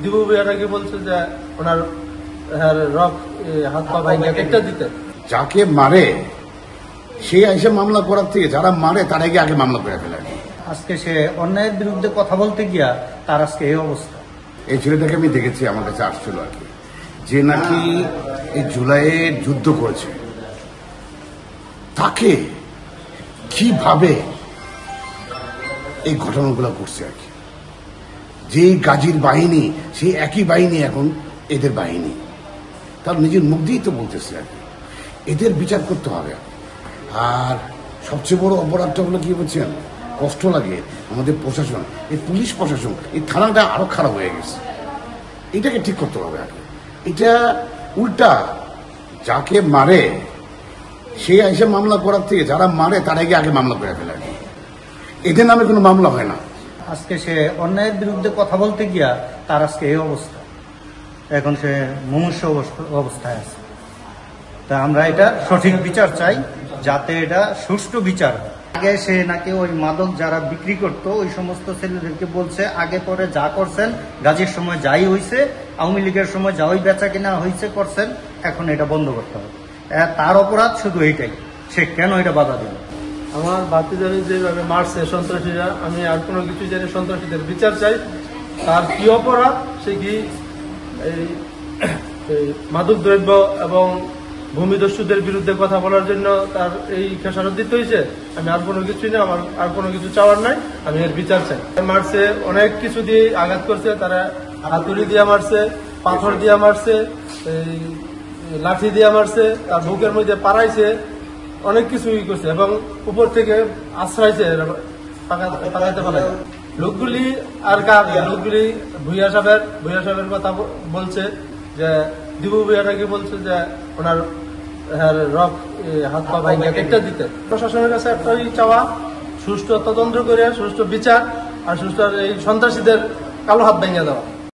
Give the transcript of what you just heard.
দিবু ভাইয়া নাকি বলছে যে ওনার রক হাত পা ভাইয়া একটা দিতে। যাকে মারে সে এসে মামলা করার থেকে যারা মারে তার আগে মামলা করে ফেলে। আজকে সে অন্যায়ের বিরুদ্ধে কথা বলতে গিয়া তার আজকে এই অবস্থা। এই ছেলেটাকে আমি দেখেছি, আমার কাছে আসছিল আর কি, যে নাকি এই জুলাইয়ের যুদ্ধ করেছে, তাকে কিভাবে এই ঘটনাগুলো ঘটছে আর কি। যে গাজীর বাহিনী সেই একই বাহিনী এখন এদের বাহিনী, তার নিজের মুখ দিয়েই তো বলতেছে আর কি। এদের বিচার করতে হবে। আর সবচেয়ে বড় অপরাধটা হলো কি বলছেন, কষ্ট লাগে আমাদের প্রশাসন, এই পুলিশ প্রশাসন, এই থানাটা আরো খারাপ হয়ে গেছে। এটাকে ঠিক করতে হবে আর কি। এটা উল্টা যাকে মারে সে এসে মামলা করার থেকে যারা মারে তার আগে মামলা করে ফেলে আর কি। এদের নামে কোনো মামলা হয় না। আজকে সে অন্যায়ের বিরুদ্ধে কথা বলতে গিয়া তার আজকে এই অবস্থা। এখন সে মুমূর্ষু অবস্থায় আছে। তা আমরা এটা সঠিক বিচার চাই, যাতে এটা সুষ্ঠু বিচার হয়। আগে সে নাকি ওই মাদক যারা বিক্রি করতো ওই সমস্ত ছেলেদেরকে বলছে, আগে পরে যা করছেন, গাজীর সময় যাই হয়েছে, আওয়ামী লীগের সময় যা ওই বেচা কিনা হয়েছে করছেন, এখন এটা বন্ধ করতে হবে। তার অপরাধ শুধু এইটাই, সে কেন এটা বাধা দিল। আমার ভাতিজারে যেভাবে মারছে সন্ত্রাসীরা, আমি আর কোনো কিছু জানি সন্ত্রাসীদের বিচার চাই। তার কি অপরাধ, সে কি এই মাদকদ্রব্য এবং ভূমিদস্যুদের বিরুদ্ধে কথা বলার জন্য তার এই খেসারত দিতে হয়েছে। আমি আর কোনো কিছুই না, আমার আর কোনো কিছু চাওয়ার নাই, আমি এর বিচার চাই। মারছে অনেক কিছু দিয়ে আঘাত করছে, তারা হাতুড়ি দিয়ে মারছে, পাথর দিয়ে মারছে, এই লাঠি দিয়ে মারছে, তার বুকের মধ্যে পাড়াইছে, অনেক কিছুই করছে এবং উপর থেকে আশ্রয়ছে পাকাইতে ফেলাই। লোকগুলি আর কার, লোকগুলি ভুইয়া সাহেবের কথা বলছে যে দিবু ভাইয়া নাকি বলছে যে ওনার রক হাত পা ভাইয়া একটা দিতে। প্রশাসনের কাছে একটাই চাওয়া, সুষ্ঠু তদন্ত করে সুষ্ঠু বিচার আর সুষ্ঠু এই সন্ত্রাসীদের কালো হাত ভেঙে দেওয়া।